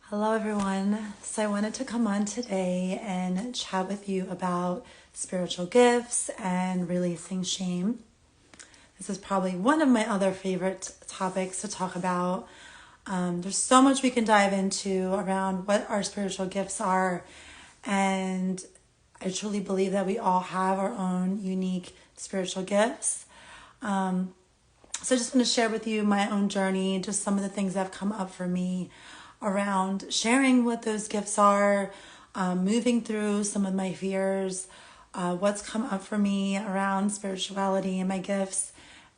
Hello, everyone. So, I wanted to come on today and chat with you about spiritual gifts and releasing shame. This is probably one of my other favorite topics to talk about. There's so much we can dive into around what our spiritual gifts are, and I truly believe that we all have our own unique spiritual gifts. So I just want to share with you my own journey, just some of the things that have come up for me around sharing what those gifts are, moving through some of my fears, what's come up for me around spirituality and my gifts,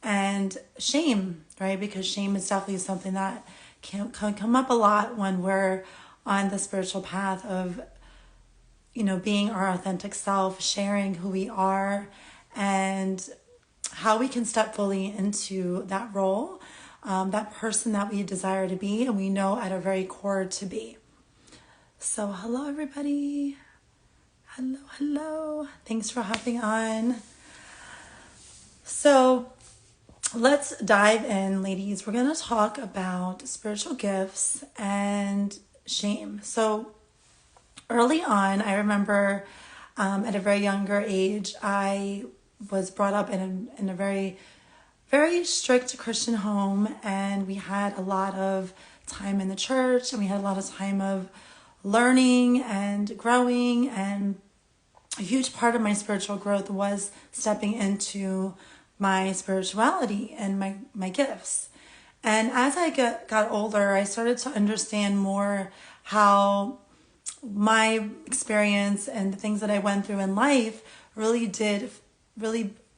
and shame, right? Because shame is definitely something that can come up a lot when we're on the spiritual path of, being our authentic self, sharing who we are, and how we can step fully into that role, that person that we desire to be and we know at our very core to be. So hello everybody. Hello. Thanks for hopping on. So let's dive in, ladies. We're going to talk about spiritual gifts and shame. So early on, I remember at a very younger age, I was brought up in a very, very strict Christian home, and we had a lot of time in the church, and we had a lot of time of learning and growing, and a huge part of my spiritual growth was stepping into my spirituality and my gifts. And as I got older, I started to understand more how my experience and the things that I went through in life really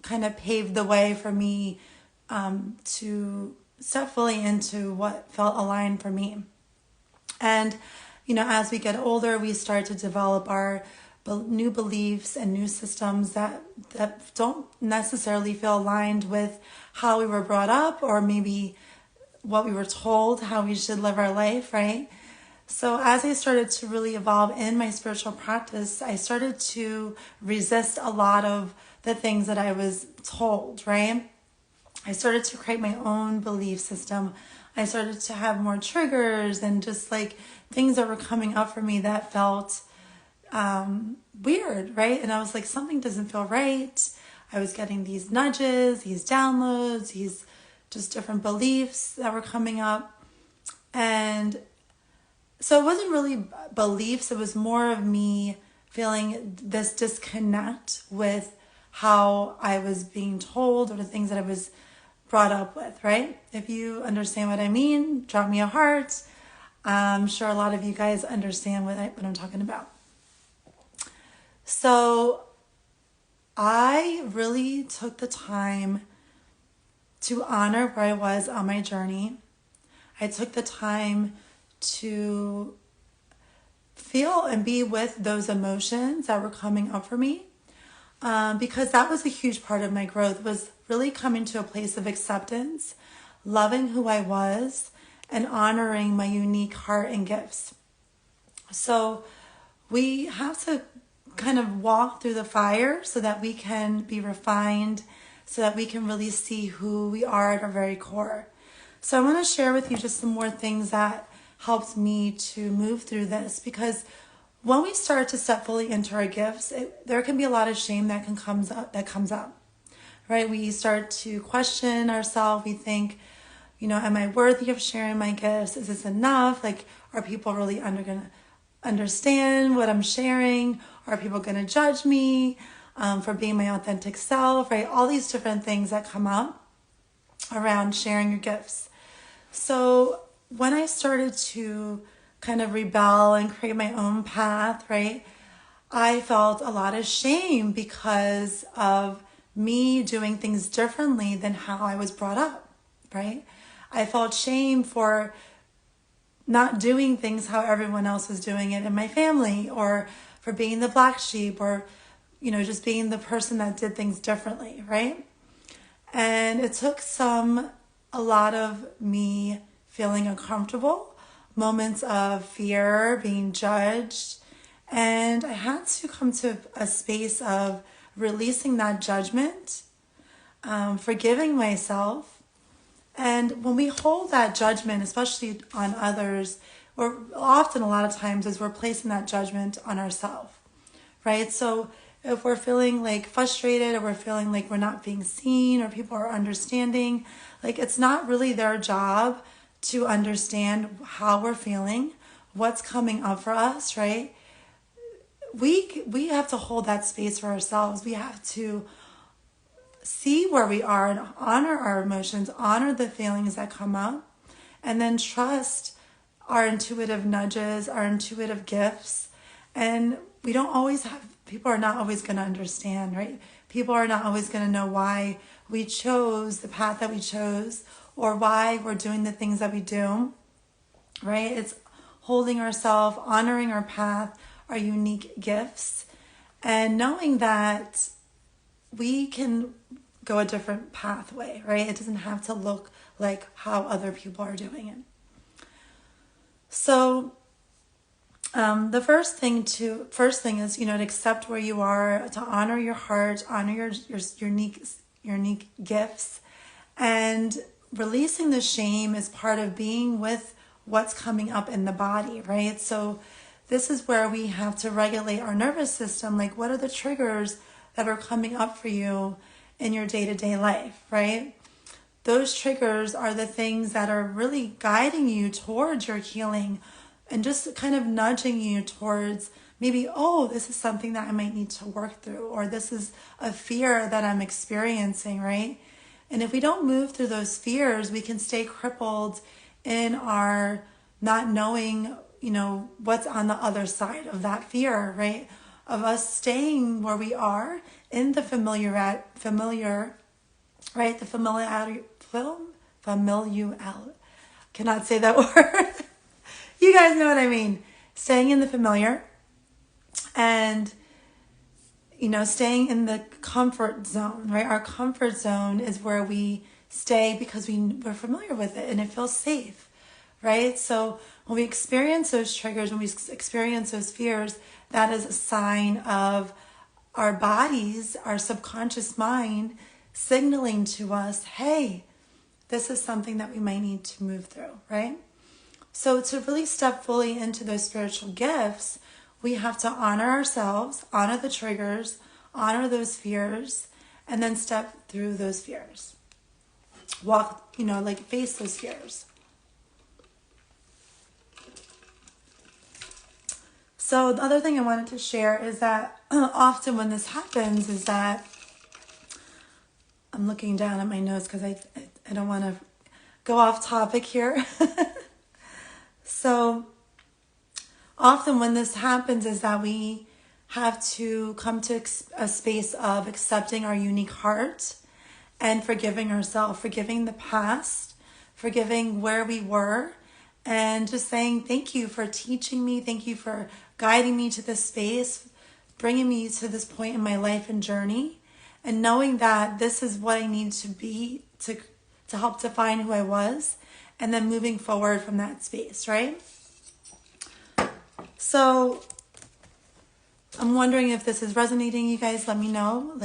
kind of paved the way for me to step fully into what felt aligned for me. And, as we get older, we start to develop our new beliefs and new systems that don't necessarily feel aligned with how we were brought up, or maybe what we were told how we should live our life, right? So as I started to really evolve in my spiritual practice, I started to resist a lot of the things that I was told, right? I started to create my own belief system. I started to have more triggers and just like things that were coming up for me that felt weird, right? And I was like, something doesn't feel right. I was getting these nudges, these downloads, these just different beliefs that were coming up. And so it wasn't really beliefs. It was more of me feeling this disconnect with how I was being told or the things that I was brought up with, right? If you understand what I mean, drop me a heart. I'm sure a lot of you guys understand what I'm talking about. So I really took the time to honor where I was on my journey. I took the time to feel and be with those emotions that were coming up for me, because that was a huge part of my growth, was really coming to a place of acceptance, loving who I was, and honoring my unique heart and gifts. So we have to kind of walk through the fire so that we can be refined, so that we can really see who we are at our very core. So I want to share with you just some more things that helped me to move through this, because when we start to step fully into our gifts, there can be a lot of shame that comes up, right? We start to question ourselves. We think, am I worthy of sharing my gifts? Is this enough? Like, are people really going to understand what I'm sharing? Are people going to judge me for being my authentic self, right? All these different things that come up around sharing your gifts. So when I started to kind of rebel and create my own path, right, I felt a lot of shame because of me doing things differently than how I was brought up, right? I felt shame for not doing things how everyone else was doing it in my family, or for being the black sheep, or, just being the person that did things differently, right? And it took a lot of me feeling uncomfortable, moments of fear, being judged. And I had to come to a space of releasing that judgment, forgiving myself. And when we hold that judgment, especially on others, or often a lot of times is we're placing that judgment on ourselves, right? So if we're feeling like frustrated, or we're feeling like we're not being seen, or people are understanding, like it's not really their job to understand how we're feeling, what's coming up for us, right? We have to hold that space for ourselves. We have to see where we are and honor our emotions, honor the feelings that come up, and then trust our intuitive nudges, our intuitive gifts. And we don't always have, people are not always going to understand, right? People are not always going to know why we chose the path that we chose, or why we're doing the things that we do, right? It's holding ourselves, honoring our path, our unique gifts, and knowing that we can go a different pathway, right? It doesn't have to look like how other people are doing it. So the first thing is, to accept where you are, to honor your heart, honor your unique gifts, and releasing the shame is part of being with what's coming up in the body, right? So this is where we have to regulate our nervous system. Like, what are the triggers that are coming up for you in your day-to-day life, right? Those triggers are the things that are really guiding you towards your healing, and just kind of nudging you towards maybe, oh, this is something that I might need to work through, or this is a fear that I'm experiencing, right? And if we don't move through those fears, we can stay crippled in our not knowing, what's on the other side of that fear, right? Of us staying where we are in the familiar, right? The familiar, cannot say that word. You guys know what I mean. Staying in the familiar, and, staying in the comfort zone, right? Our comfort zone is where we stay because we're familiar with it and it feels safe, right? So when we experience those triggers, when we experience those fears, that is a sign of our bodies, our subconscious mind signaling to us, hey, this is something that we might need to move through, right? So to really step fully into those spiritual gifts, we have to honor ourselves, honor the triggers, honor those fears, and then step through those fears. Walk, face those fears. So the other thing I wanted to share is that often when this happens is that, I'm looking down at my notes because I don't want to go off topic here. So often when this happens is that we have to come to a space of accepting our unique heart and forgiving ourselves, forgiving the past, forgiving where we were, and just saying, thank you for teaching me. Thank you for guiding me to this space, bringing me to this point in my life and journey, and knowing that this is what I need to be to help define who I was, and then moving forward from that space, right? So I'm wondering if this is resonating. You guys let me know,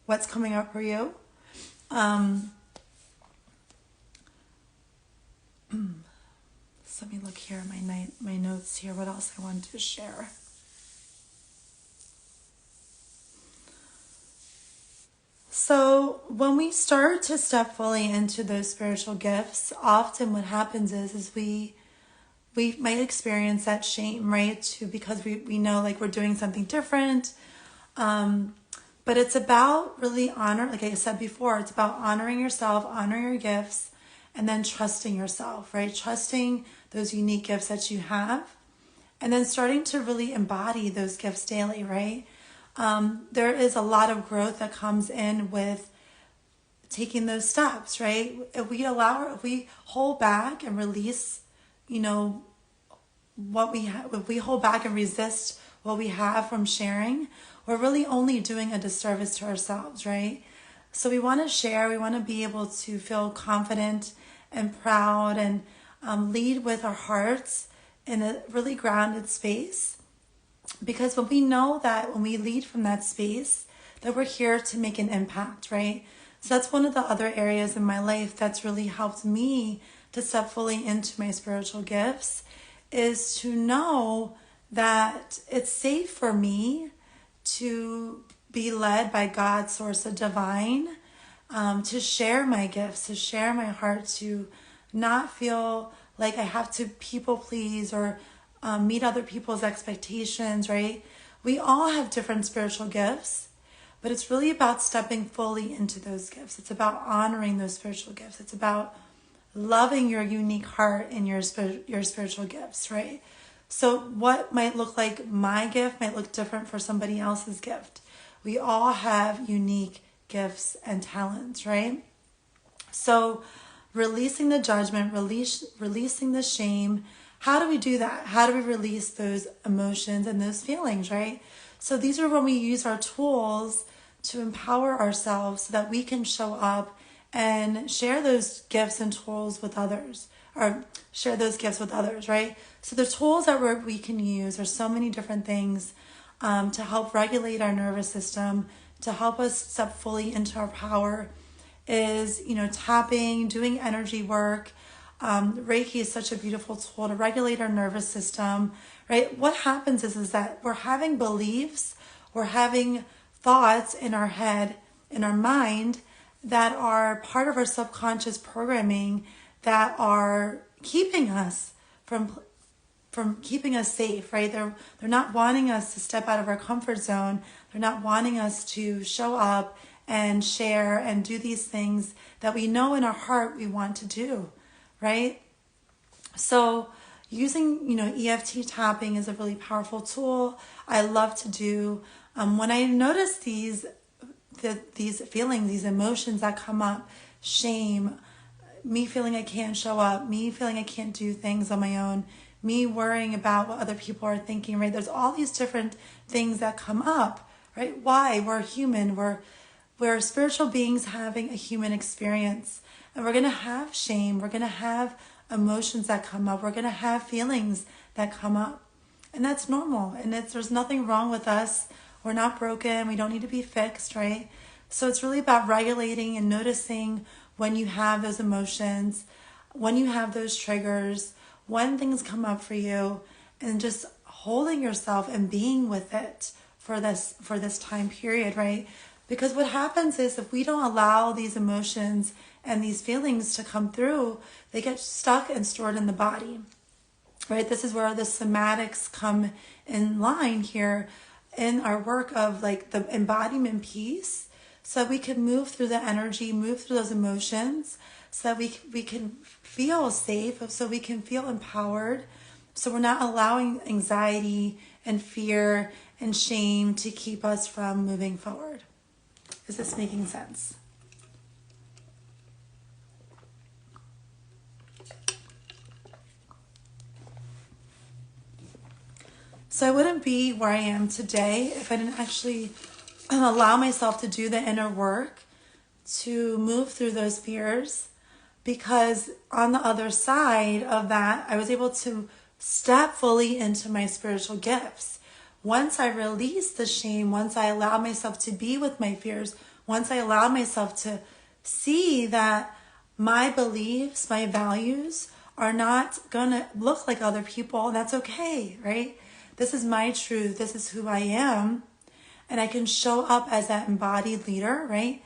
what's coming up for you. So let me look here at my notes here, what else I wanted to share. So when we start to step fully into those spiritual gifts, often what happens is we might experience that shame, right? Because we know we're doing something different. But it's about really like I said before, it's about honoring yourself, honoring your gifts, and then trusting yourself, right? Trusting those unique gifts that you have, and then starting to really embody those gifts daily, right? There is a lot of growth that comes in with taking those steps, right? If we hold back and release, what we have, if we hold back and resist what we have from sharing, we're really only doing a disservice to ourselves, right? So we want to share, we want to be able to feel confident and proud, and lead with our hearts in a really grounded space. Because when we know that when we lead from that space, that we're here to make an impact, right? So that's one of the other areas in my life that's really helped me to step fully into my spiritual gifts, is to know that it's safe for me to be led by God's source of divine, to share my gifts, to share my heart, to not feel like I have to people please or meet other people's expectations, right? We all have different spiritual gifts, but it's really about stepping fully into those gifts. It's about honoring those spiritual gifts. It's about loving your unique heart and your spiritual gifts, right? So what might look like my gift might look different for somebody else's gift. We all have unique gifts and talents, right? So releasing the judgment, releasing the shame. How do we do that? How do we release those emotions and those feelings, right? So these are when we use our tools to empower ourselves so that we can show up and share those gifts and tools with others, or share those gifts with others, right? So the tools that we can use are so many different things to help regulate our nervous system, to help us step fully into our power is, tapping, doing energy work. Reiki is such a beautiful tool to regulate our nervous system, right? What happens is that we're having beliefs, we're having thoughts in our head, in our mind, that are part of our subconscious programming that are keeping us from keeping us safe, right? They're not wanting us to step out of our comfort zone. They're not wanting us to show up and share and do these things that we know in our heart we want to do, right? So using, EFT tapping is a really powerful tool. I love to do. When I notice these feelings, these emotions that come up, shame, me feeling I can't show up, me feeling I can't do things on my own, me worrying about what other people are thinking, right? There's all these different things that come up, right? Why? We're human. We're spiritual beings having a human experience. And we're going to have shame. We're going to have emotions that come up. We're going to have feelings that come up. And that's normal. And there's nothing wrong with us. We're not broken. We don't need to be fixed, right? So it's really about regulating and noticing when you have those emotions, when you have those triggers, when things come up for you, and just holding yourself and being with it for this time period, right? Because what happens is if we don't allow these emotions and these feelings to come through, they get stuck and stored in the body, right? This is where the somatics come in line here in our work of like the embodiment piece, so we can move through the energy, move through those emotions, so that we can feel safe, so we can feel empowered, so we're not allowing anxiety and fear and shame to keep us from moving forward. Is this making sense? So I wouldn't be where I am today if I didn't actually allow myself to do the inner work to move through those fears, because on the other side of that, I was able to step fully into my spiritual gifts. Once I released the shame, once I allowed myself to be with my fears, once I allowed myself to see that my beliefs, my values are not going to look like other people, and that's okay, right? This is my truth. This is who I am. And I can show up as that embodied leader, right?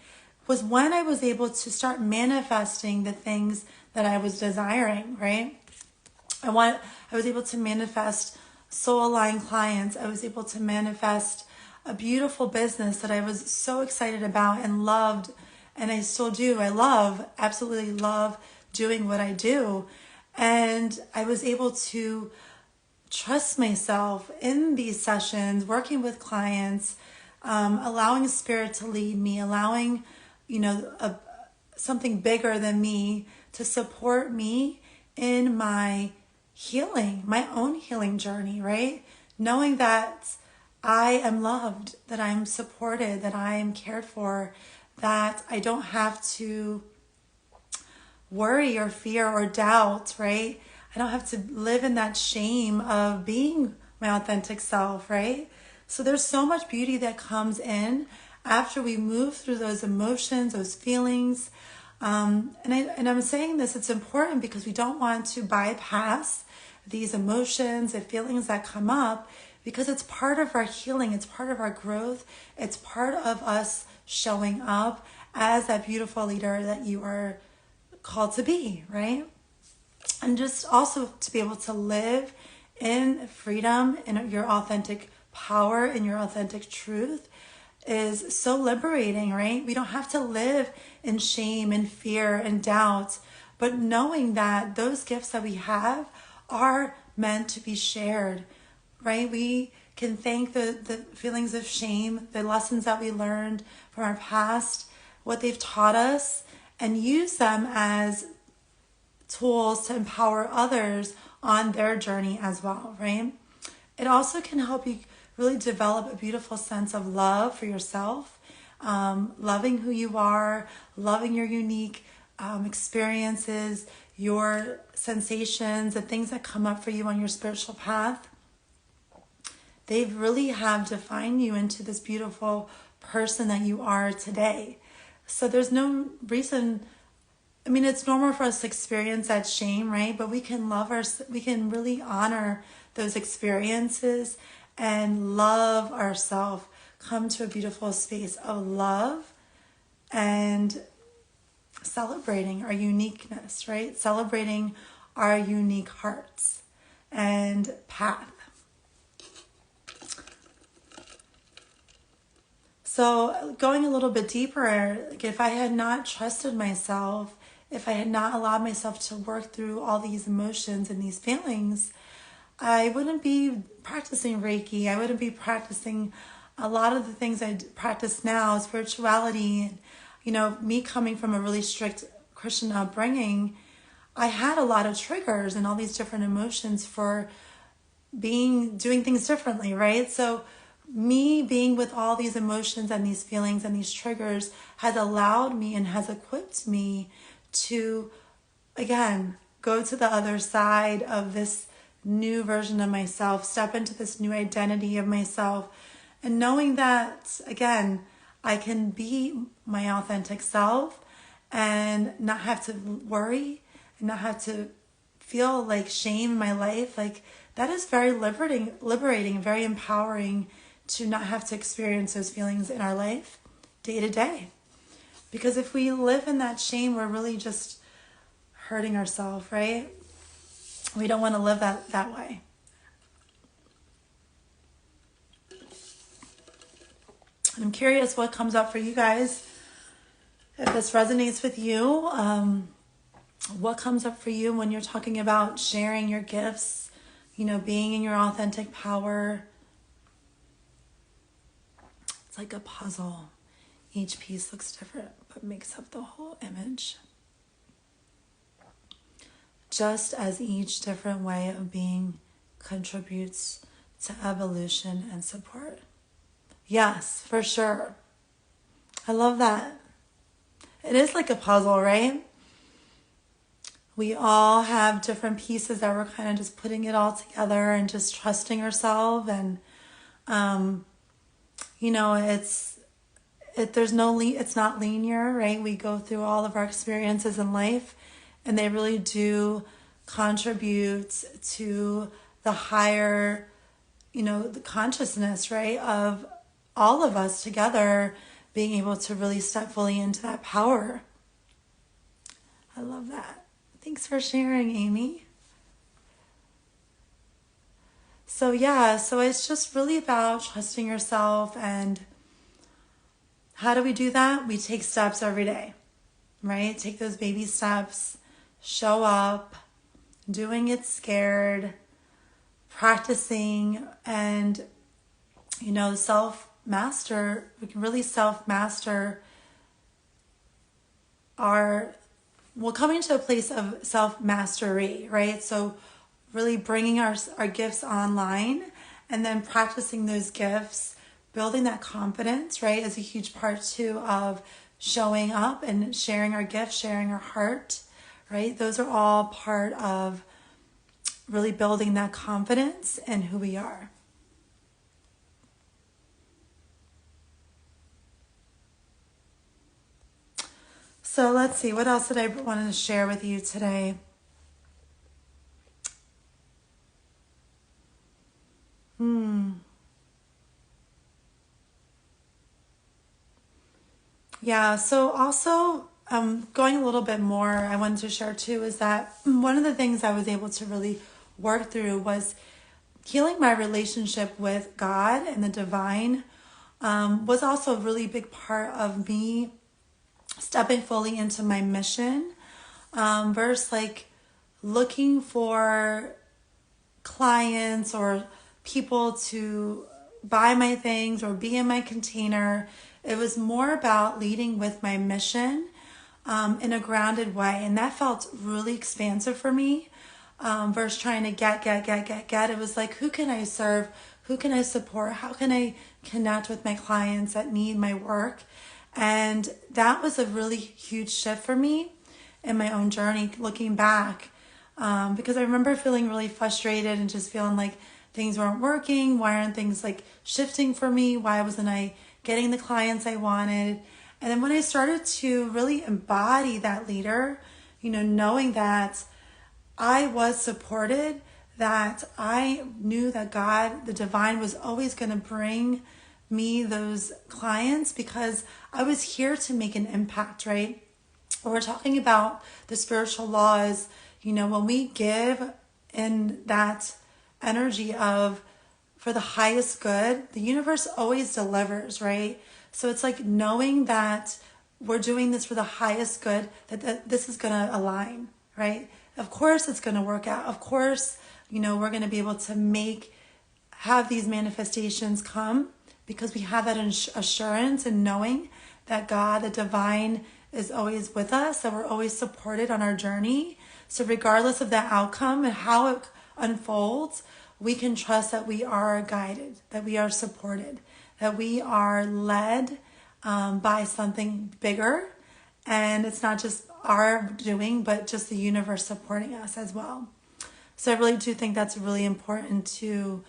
Was when I was able to start manifesting the things that I was desiring, right? I was able to manifest soul-aligned clients. I was able to manifest a beautiful business that I was so excited about and loved, and I still do. Absolutely love doing what I do. And I was able to trust myself in these sessions, working with clients, allowing spirit to lead me, allowing, something bigger than me to support me in my healing, my own healing journey, right? Knowing that I am loved, that I'm supported, that I am cared for, that I don't have to worry or fear or doubt, right? I don't have to live in that shame of being my authentic self, right? So there's so much beauty that comes in after we move through those emotions, those feelings. And I'm saying this, it's important because we don't want to bypass these emotions and feelings that come up, because it's part of our healing, it's part of our growth, it's part of us showing up as that beautiful leader that you are called to be, right? And just also to be able to live in freedom, in your authentic power, in your authentic truth is so liberating, right? We don't have to live in shame and fear and doubt, but knowing that those gifts that we have are meant to be shared, right? We can thank the feelings of shame, the lessons that we learned from our past, what they've taught us, and use them as tools to empower others on their journey as well, right? It also can help you really develop a beautiful sense of love for yourself, loving who you are, loving your unique experiences, your sensations, the things that come up for you on your spiritual path. They really have defined you into this beautiful person that you are today. So there's no reason. I mean, it's normal for us to experience that shame, right? But we can we can really honor those experiences and love ourselves. Come to a beautiful space of love and celebrating our uniqueness, right? Celebrating our unique hearts and path. So going a little bit deeper, like if I had not trusted myself, if I had not allowed myself to work through all these emotions and these feelings, I wouldn't be practicing Reiki. I wouldn't be practicing a lot of the things I practice now, spirituality. You know, me coming from a really strict Christian upbringing, I had a lot of triggers and all these different emotions for doing things differently, right? So me being with all these emotions and these feelings and these triggers has allowed me and has equipped me to, again, go to the other side of this new version of myself, step into this new identity of myself, and knowing that, again, I can be my authentic self and not have to worry and not have to feel like shame in my life. Like that is very liberating, very empowering to not have to experience those feelings in our life day to day. Because if we live in that shame, we're really just hurting ourselves, right? We don't want to live that way. And I'm curious what comes up for you guys. If this resonates with you, what comes up for you when you're talking about sharing your gifts, being in your authentic power? It's like a puzzle. Each piece looks different, but makes up the whole image. Just as each different way of being contributes to evolution and support. Yes, for sure. I love that. It is like a puzzle, right? We all have different pieces that we're kind of just putting it all together and just trusting ourselves. And, it's not linear, right? We go through all of our experiences in life and they really do contribute to the higher, the consciousness, right? Of all of us together being able to really step fully into that power. I love that. Thanks for sharing, Amy. So it's just really about trusting yourself. And how do we do that? We take steps every day, right? Take those baby steps, show up, doing it scared, practicing, and, self-master. We can really self-master coming to a place of self-mastery, right? So really bringing our gifts online and then practicing those gifts, building that confidence, right, is a huge part too of showing up and sharing our gifts, sharing our heart, right? Those are all part of really building that confidence in who we are. So let's see, what else did I want to share with you today? Yeah, so also going a little bit more, I wanted to share too is that one of the things I was able to really work through was healing my relationship with God and the divine, was also a really big part of me stepping fully into my mission, versus like looking for clients or people to buy my things or be in my container. It was more about leading with my mission, in a grounded way. And that felt really expansive for me, versus trying to get. It was like, who can I serve? Who can I support? How can I connect with my clients that need my work? And that was a really huge shift for me in my own journey, looking back, because I remember feeling really frustrated and just feeling like things weren't working. Why aren't things like shifting for me? Why wasn't I getting the clients I wanted? And then when I started to really embody that leader, knowing that I was supported, that I knew that God, the divine, was always going to bring me those clients because I was here to make an impact, right? When we're talking about the spiritual laws, when we give in that energy of for the highest good, the universe always delivers, right? So it's like knowing that we're doing this for the highest good, that this is going to align, right? Of course it's going to work out. Of course, we're going to be able to have these manifestations come because we have that assurance and knowing that God, the divine, is always with us, that we're always supported on our journey. So regardless of the outcome and how it unfolds, we can trust that we are guided, that we are supported, that we are led by something bigger. And it's not just our doing, but just the universe supporting us as well. So I really do think that's really important to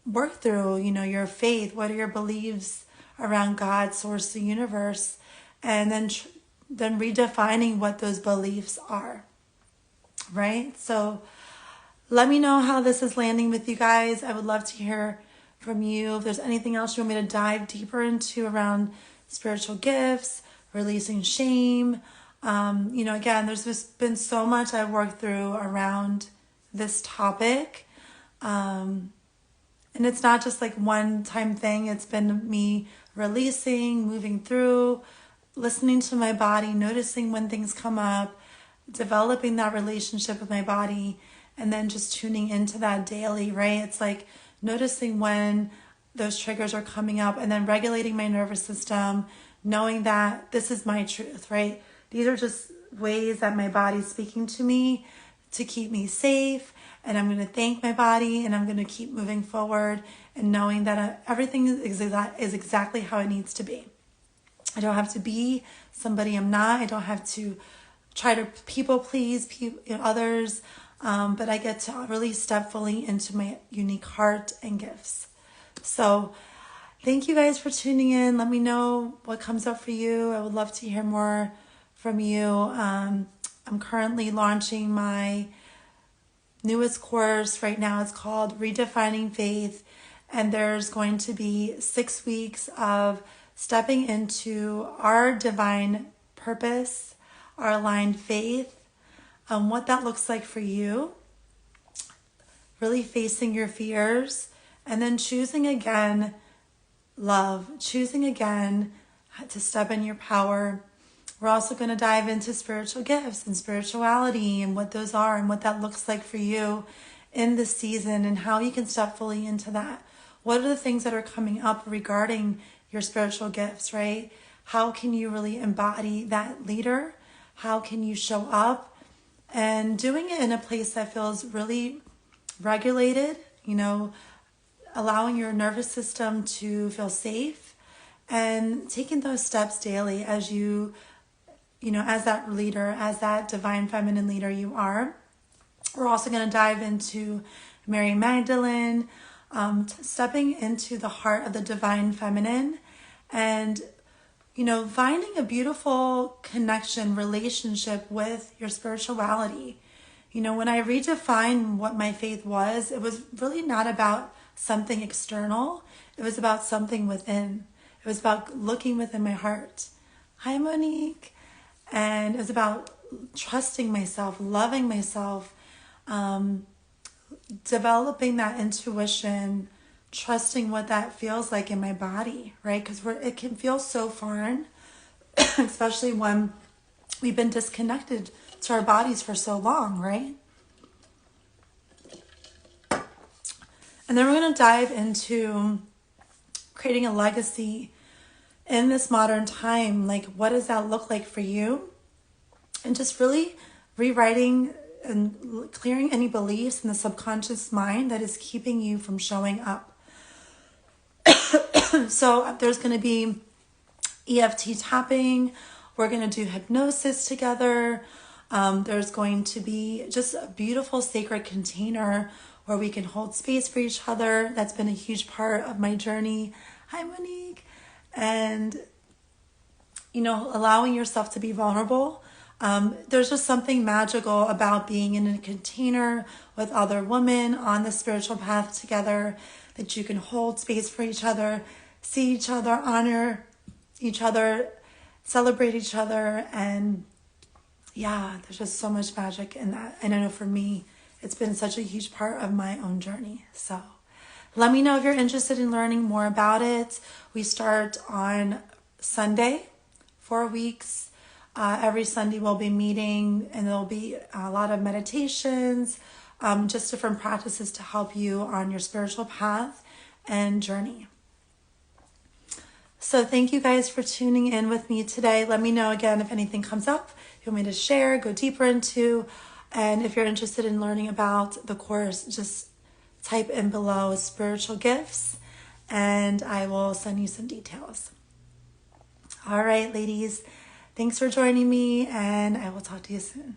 work through, your faith. What are your beliefs around God, source, the universe? And then redefining what those beliefs are, right? So let me know how this is landing with you guys. I would love to hear from you. If there's anything else you want me to dive deeper into around spiritual gifts, releasing shame. Again, there's just been so much I've worked through around this topic. And it's not just like one time thing. It's been me releasing, moving through, listening to my body, noticing when things come up, developing that relationship with my body, and then just tuning into that daily, right? It's like noticing when those triggers are coming up and then regulating my nervous system, knowing that this is my truth, right? These are just ways that my body's speaking to me to keep me safe. And I'm going to thank my body and I'm going to keep moving forward and knowing that everything is exactly how it needs to be. I don't have to be somebody I'm not. I don't have to try to people please others. But I get to really step fully into my unique heart and gifts. So thank you guys for tuning in. Let me know what comes up for you. I would love to hear more from you. I'm currently launching my newest course right now. It's called Redefining Faith. And there's going to be 6 weeks of stepping into our divine purpose, our aligned faith, what that looks like for you, really facing your fears, and then choosing again love, choosing again to step in your power. We're also going to dive into spiritual gifts and spirituality and what those are and what that looks like for you in this season and how you can step fully into that. What are the things that are coming up regarding your spiritual gifts, right? How can you really embody that leader? How can you show up and doing it in a place that feels really regulated, allowing your nervous system to feel safe and taking those steps daily as as that leader, as that divine feminine leader you are. We're also going to dive into Mary Magdalene, stepping into the heart of the divine feminine and, finding a beautiful connection, relationship with your spirituality. When I redefined what my faith was, it was really not about something external. It was about something within. It was about looking within my heart. Hi, Monique. And it was about trusting myself, loving myself, developing that intuition, trusting what that feels like in my body, right? Because it can feel so foreign, especially when we've been disconnected to our bodies for so long, right? And then we're going to dive into creating a legacy in this modern time. Like, what does that look like for you? And just really rewriting and clearing any beliefs in the subconscious mind that is keeping you from showing up. So there's going to be EFT tapping. We're going to do hypnosis together. There's going to be just a beautiful sacred container where we can hold space for each other. That's been a huge part of my journey. Hi, Monique. And, allowing yourself to be vulnerable. There's just something magical about being in a container with other women on the spiritual path together, that you can hold space for each other, see each other, honor each other, celebrate each other. And yeah, there's just so much magic in that. And I know for me, it's been such a huge part of my own journey. So let me know if you're interested in learning more about it. We start on Sunday, 4 weeks. Every Sunday we'll be meeting, and there'll be a lot of meditations, just different practices to help you on your spiritual path and journey. So thank you guys for tuning in with me today. Let me know again if anything comes up you want me to share, go deeper into. And if you're interested in learning about the course, just type in below spiritual gifts and I will send you some details. All right, ladies, thanks for joining me, and I will talk to you soon.